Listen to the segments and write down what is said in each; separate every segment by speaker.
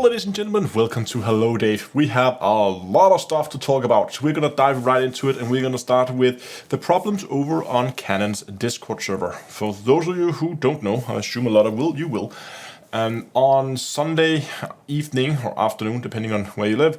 Speaker 1: Well, ladies and gentlemen, welcome to Hello Dave. We have a lot of stuff to talk about. We're going to dive right into it, and we're going to start with the problems over on Canon's Discord server. For those of you who don't know, I assume a lot of you will. On Sunday evening or afternoon, depending on where you live,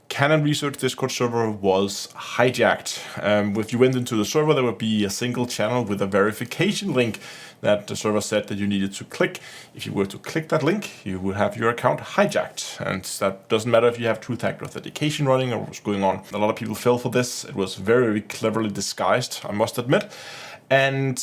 Speaker 1: Canonn Research Discord server was hijacked. If you went into the server, there would be a single channel with a verification link that the server said that you needed to click. If you were to click that link, you would have your account hijacked. And that doesn't matter if you have two-factor authentication running or what's going on. A lot of people fell for this. It was very, very cleverly disguised, I must admit. And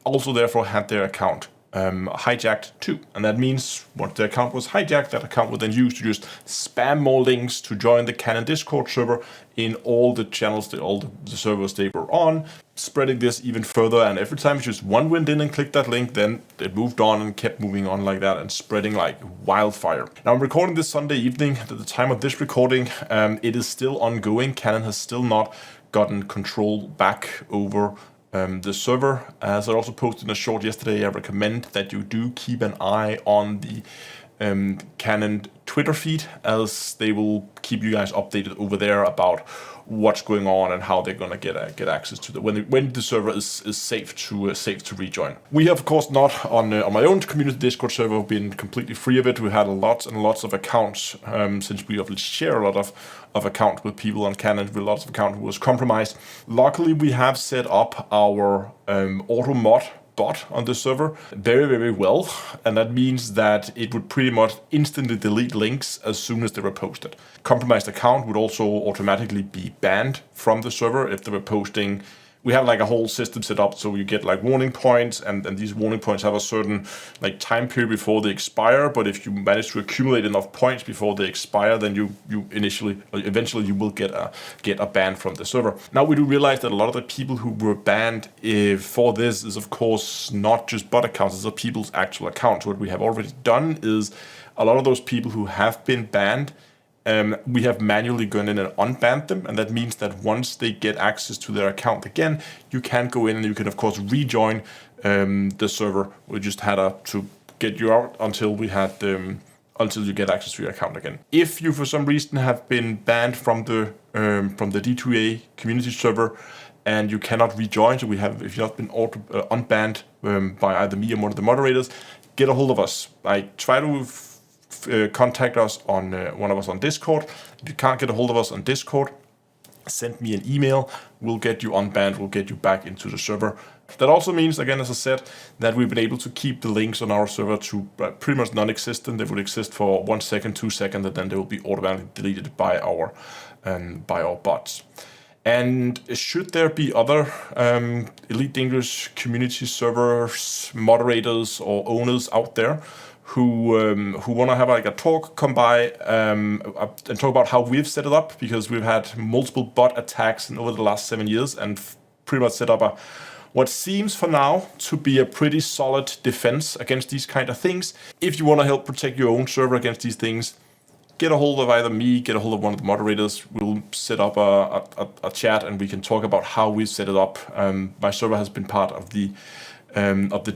Speaker 1: also therefore had their account hijacked too. And that means once the account was hijacked, that account was then used to just spam more links to join the Canonn Discord server in all the channels, all the servers they were on, spreading this even further. And every time just one went in and clicked that link, then it moved on and kept moving on like that and spreading like wildfire. Now I'm recording this Sunday evening. At the time of this recording, it is still ongoing. Canonn has still not gotten control back over the server. As I also posted in a short yesterday, I recommend that you do keep an eye on the Canonn Twitter feed, as they will keep you guys updated over there about what's going on and how they're gonna get access to when the server is safe to rejoin. We have, of course, not on my own community Discord server been completely free of it. We had lots and lots of accounts since we obviously share a lot of accounts with people on Canonn, with lots of account who was compromised. Luckily, we have set up our auto mod bot on the server very, very well, and that means that it would pretty much instantly delete links as soon as they were posted. Compromised account would also automatically be banned from the server if they were posting. We have like a whole system set up so you get like warning points, and these warning points have a certain like time period before they expire. But if you manage to accumulate enough points before they expire, then you eventually you will get a ban from the server. Now we do realize that a lot of the people who were banned for this is of course not just bot accounts, it's people's actual accounts. What we have already done is a lot of those people who have been banned, we have manually gone in and unbanned them, and that means that once they get access to their account again, you can go in and you can of course rejoin the server. We just had to get you out until until you get access to your account again. If you for some reason have been banned from the D2A community server and you cannot rejoin, so if you've not been unbanned by either me or one of the moderators, get a hold of us. I try to contact us on one of us on Discord. If you can't get a hold of us on Discord, send me an email. We'll get you unbanned. We'll get you back into the server. That also means, again, as I said, that we've been able to keep the links on our server to pretty much non-existent. They would exist for 1 second, 2 seconds, and then they will be automatically deleted by our bots. And should there be other Elite Dangerous community servers, moderators, or owners out there who want to have like a talk, come by and talk about how we've set it up, because we've had multiple bot attacks over the last 7 years and pretty much set up what seems for now to be a pretty solid defense against these kind of things. If you want to help protect your own server against these things, get a hold of either me, get a hold of one of the moderators. We'll set up a chat and we can talk about how we set it up. My server has been part of the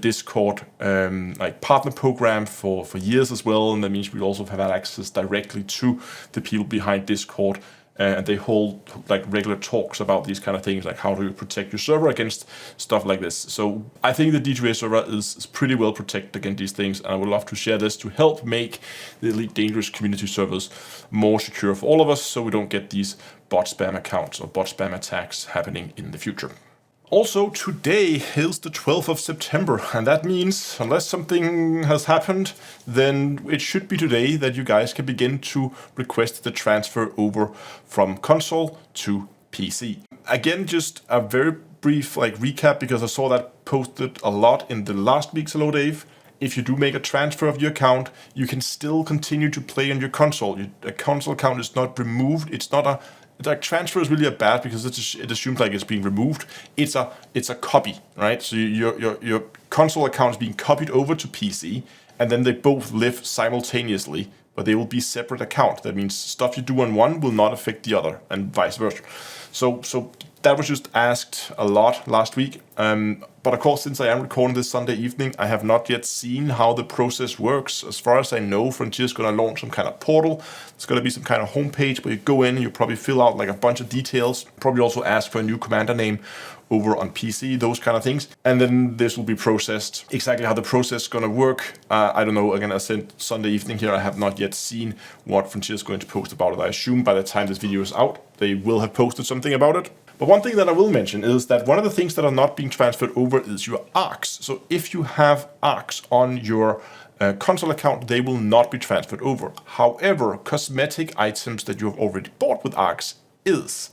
Speaker 1: Discord like partner program for years as well, and that means we also have had access directly to the people behind Discord, and they hold like regular talks about these kind of things, like how do you protect your server against stuff like this. So I think the D2A server is pretty well protected against these things, and I would love to share this to help make the Elite Dangerous community servers more secure for all of us, so we don't get these bot spam accounts or bot spam attacks happening in the future. Also, today is the 12th of September, and that means, unless something has happened, then it should be today that you guys can begin to request the transfer over from console to PC. Again, just a very brief recap, because I saw that posted a lot in the last week's Hello Dave. If you do make a transfer of your account, you can still continue to play on your console. Your console account is not removed. It's not a transfer is really a bad, because it assumes like it's being removed. It's a copy, right? So your console account is being copied over to PC, and then they both live simultaneously, but they will be separate accounts. That means stuff you do on one will not affect the other, and vice versa. So that was just asked a lot last week. But of course, since I am recording this Sunday evening, I have not yet seen how the process works. As far as I know, Frontier is going to launch some kind of portal. It's going to be some kind of homepage where you go in, you probably fill out like a bunch of details, probably also ask for a new commander name over on PC, those kind of things. And then this will be processed. Exactly how the process is going to work, I don't know. Again, I said Sunday evening here, I have not yet seen what Frontier is going to post about it. I assume by the time this video is out, they will have posted something about it. But one thing that I will mention is that one of the things that are not being transferred over is your ARCs. So if you have ARCs on your console account, they will not be transferred over. However, cosmetic items that you have already bought with ARCs is.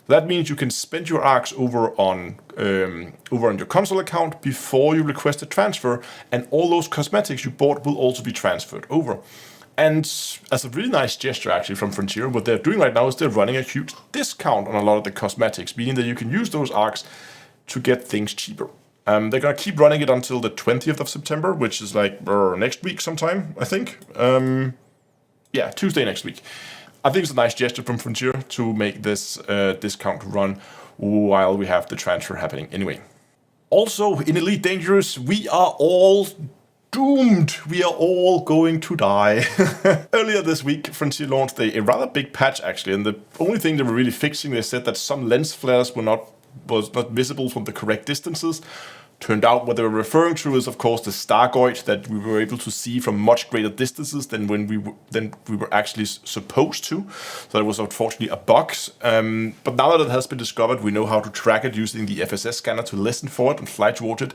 Speaker 1: That means you can spend your ARCs over on your console account before you request a transfer, and all those cosmetics you bought will also be transferred over. And as a really nice gesture actually from Frontier, what they're doing right now is they're running a huge discount on a lot of the cosmetics, meaning that you can use those ARCs to get things cheaper. They're going to keep running it until the 20th of September, which is like next week sometime, I think. Yeah, Tuesday next week. I think it's a nice gesture from Frontier to make this discount run while we have the transfer happening anyway. Also, in Elite Dangerous, we are all doomed. We are all going to die. Earlier this week, Frontier launched a rather big patch actually, and the only thing they were really fixing, they said that some lens flares was not visible from the correct distances. Turned out what they were referring to is, of course, the Stargoid that we were able to see from much greater distances than we were actually supposed to. So that was unfortunately a bug. But now that it has been discovered, we know how to track it using the FSS scanner to listen for it and fly towards it.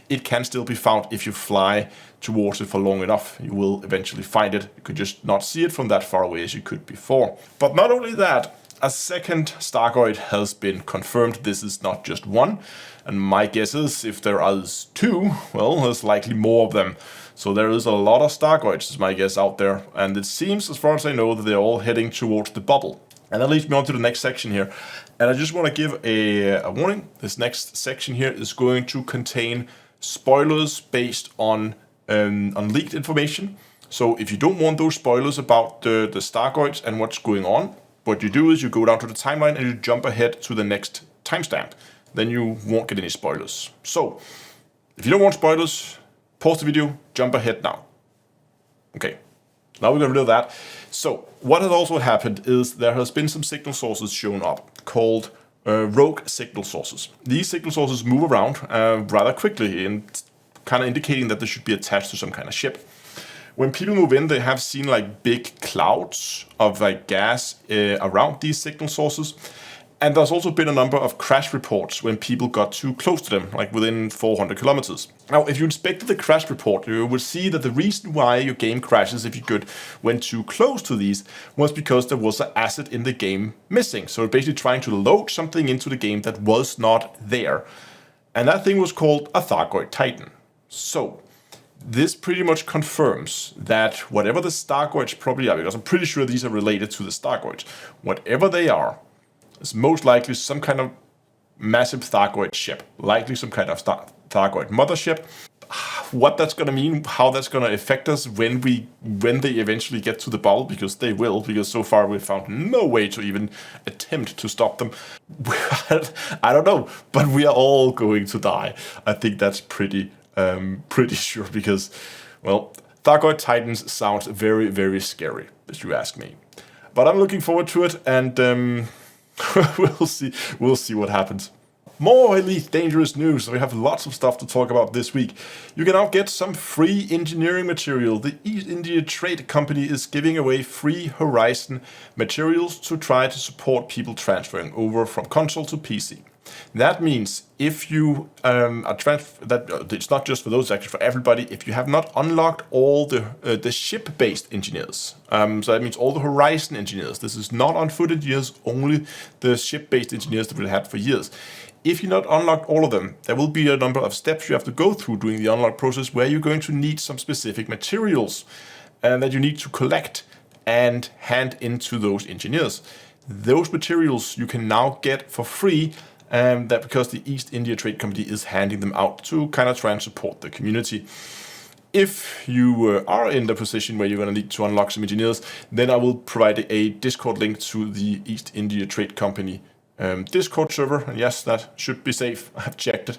Speaker 1: It can still be found if you fly towards it for long enough. You will eventually find it. You could just not see it from that far away as you could before. But not only that, a second Stargoid has been confirmed. This is not just one. And my guess is if there are two, well, there's likely more of them. So there is a lot of Stargoids, is my guess, out there. And it seems, as far as I know, that they're all heading towards the bubble. And that leads me on to the next section here. And I just want to give a warning. This next section here is going to contain spoilers based on leaked information. So if you don't want those spoilers about the Stargoids and what's going on, what you do is you go down to the timeline and you jump ahead to the next timestamp. Then you won't get any spoilers. So, if you don't want spoilers, pause the video, jump ahead now. Okay, now we're going to do that. So, what has also happened is there has been some signal sources shown up called rogue signal sources. These signal sources move around rather quickly and kind of indicating that they should be attached to some kind of ship. When people move in, they have seen like big clouds of like gas around these signal sources. And there's also been a number of crash reports when people got too close to them, like within 400 kilometers. Now, if you inspected the crash report, you would see that the reason why your game crashes if you went too close to these was because there was an asset in the game missing. So basically trying to load something into the game that was not there. And that thing was called a Thargoid Titan. So this pretty much confirms that whatever the Stargoids probably are, because I'm pretty sure these are related to the Stargoids, whatever they are, is most likely some kind of massive Thargoid ship, likely some kind of Thargoid mothership. What that's going to mean, how that's going to affect us when they eventually get to the bubble, because they will, because so far we've found no way to even attempt to stop them. I don't know, but we are all going to die. I think that's pretty sure, because, well, Thargoid Titans sounds very, very scary, if you ask me. But I'm looking forward to it, and we'll see what happens. More Elite Dangerous news. We have lots of stuff to talk about this week. You can now get some free engineering material. The East India Trade Company is giving away free Horizon materials to try to support people transferring over from console to PC. That means if you it's not just for those, actually for everybody. If you have not unlocked all the ship-based engineers, so that means all the Horizon engineers. This is not on foot engineers, only the ship-based engineers that we've had for years. If you not unlocked all of them, there will be a number of steps you have to go through during the unlock process where you're going to need some specific materials that you need to collect and hand into those engineers. Those materials you can now get for free. That because the East India Trade Company is handing them out to kind of try and support the community. If you are in the position where you're going to need to unlock some engineers, then I will provide a Discord link to the East India Trade Company Discord server, and yes, that should be safe. I've checked it.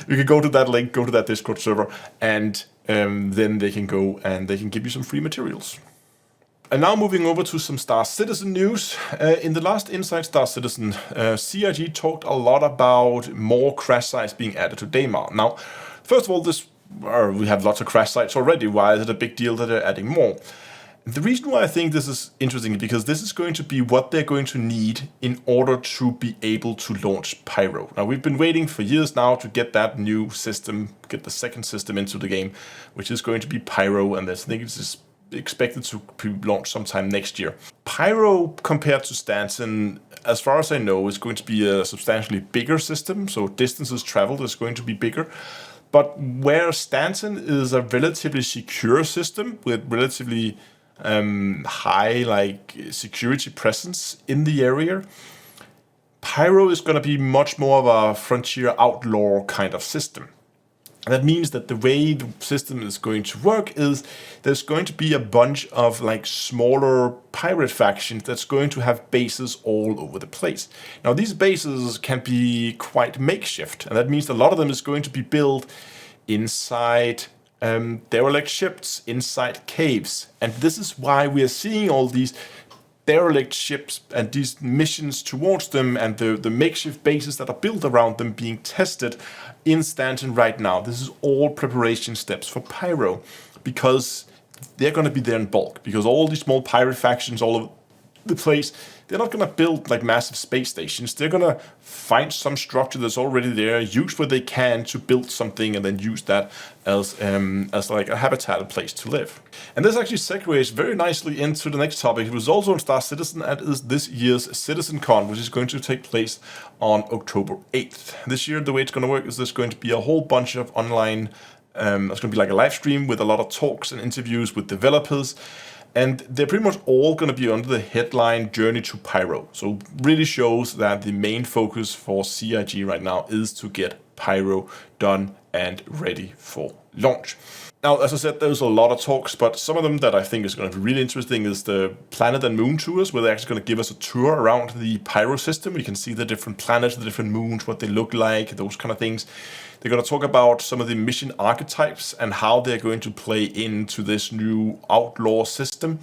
Speaker 1: You can go to that link, go to that Discord server, and then they can go and they can give you some free materials. And now moving over to some Star Citizen news. In the last Inside Star Citizen, CIG talked a lot about more crash sites being added to Daymar. Now, first of all, we have lots of crash sites already. Why is it a big deal that they're adding more? The reason why I think this is interesting is because this is going to be what they're going to need in order to be able to launch Pyro. Now, we've been waiting for years now to get that new system, get the second system into the game, which is going to be Pyro, and I think it's expected to be launched sometime next year. Pyro, compared to Stanton, as far as I know, is going to be a substantially bigger system, so distances traveled is going to be bigger. But where Stanton is a relatively secure system with relatively high security presence in the area, Pyro is going to be much more of a frontier outlaw kind of system. And that means that the way the system is going to work is there's going to be a bunch of smaller pirate factions that's going to have bases all over the place. Now, these bases can be quite makeshift, and that means a lot of them is going to be built inside derelict ships, inside caves. And this is why we are seeing all these derelict ships and these missions towards them and the makeshift bases that are built around them being tested in Stanton right now. This is all preparation steps for Pyro, because they're going to be there in bulk, because all these small pirate factions all over the place, they're not going to build massive space stations. They're going to find some structure that's already there, use what they can to build something, and then use that as a habitat, a place to live. And this actually segues very nicely into the next topic. It was also on Star Citizen, and is this year's CitizenCon, which is going to take place on October 8th. This year, the way it's going to work is there's going to be a whole bunch of online, it's going to be a live stream with a lot of talks and interviews with developers. And they're pretty much all going to be under the headline Journey to Pyro. So really shows that the main focus for CIG right now is to get Pyro done and ready for launch. Now, as I said, there's a lot of talks, but some of them that I think is going to be really interesting is the Planet and Moon tours, where they're actually going to give us a tour around the Pyro system. We can see the different planets, the different moons, what they look like, those kind of things. They're going to talk about some of the mission archetypes and how they're going to play into this new outlaw system.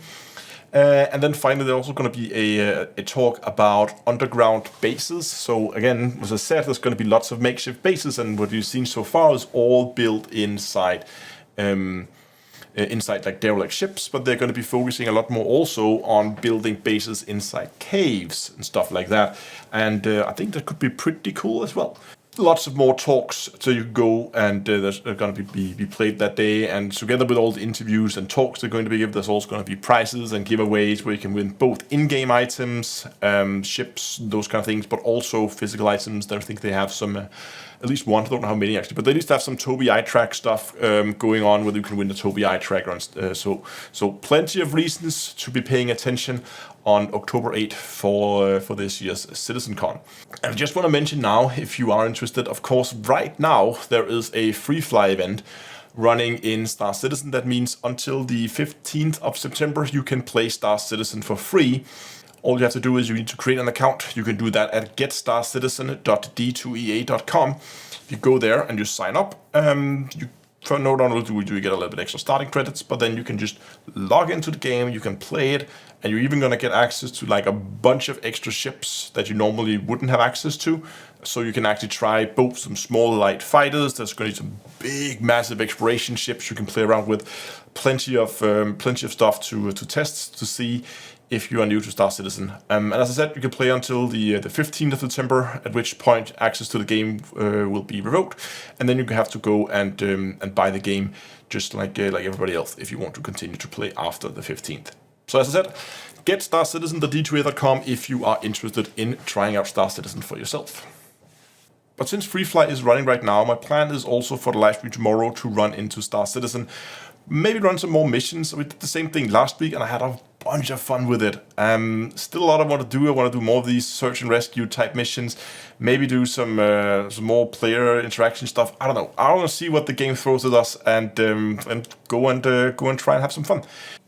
Speaker 1: And then finally, there's also going to be a talk about underground bases. So again, as I said, there's going to be lots of makeshift bases, and what you've seen so far is all built inside derelict ships, but they're going to be focusing a lot more also on building bases inside caves and stuff like that. And I think that could be pretty cool as well. Lots of more talks, so you go and there's going to be played that day, and together with all the interviews and talks they're going to be given, there's also going to be prizes and giveaways where you can win both in-game items, ships, those kind of things, but also physical items. I think they have some, at least one, I don't know how many actually, but they at least have some Tobii Eye track stuff going on where you can win the Tobii Eye track. So plenty of reasons to be paying attention on October 8th for this year's CitizenCon. And I just want to mention now, if you are interested, of course, right now there is a free fly event running in Star Citizen. That means until the 15th of September, you can play Star Citizen for free. All you have to do is you need to create an account. You can do that at getstarcitizen.d2ea.com. You go there and you sign up. For no only do you get a little bit extra starting credits, but then you can just log into the game, you can play it, and you're even going to get access to a bunch of extra ships that you normally wouldn't have access to. So you can actually try both some small light fighters. There's going to be some big, massive exploration ships you can play around with. Plenty of stuff to test to see if you are new to Star Citizen. And as I said, you can play until the 15th of September, at which point access to the game will be revoked, and then you have to go and buy the game just like everybody else if you want to continue to play after the 15th. So as I said, get starcitizen.d2ea.com if you are interested in trying out Star Citizen for yourself. But since Free Fly is running right now, my plan is also for the live stream tomorrow to run into Star Citizen. Maybe run some more missions. We did the same thing last week, and I had a bunch of fun with it. Still a lot I want to do. I want to do more of these search and rescue type missions. Maybe do some more player interaction stuff. I don't know. I want to see what the game throws at us and go and try and have some fun.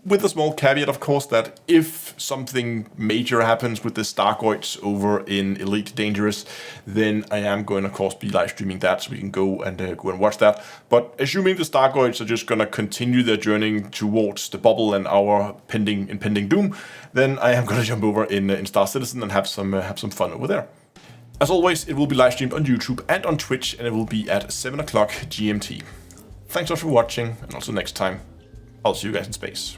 Speaker 1: With a small caveat, of course, that if something major happens with the Stargoids over in Elite Dangerous, then I am going to, of course, be live streaming that, so we can go and watch that. But assuming the Stargoids are just going to continue their journey towards the bubble and our impending doom, then I am going to jump over in Star Citizen and have some fun over there. As always, it will be live streamed on YouTube and on Twitch, and it will be at 7 o'clock GMT. Thanks a lot for watching, and also next time, I'll see you guys in space.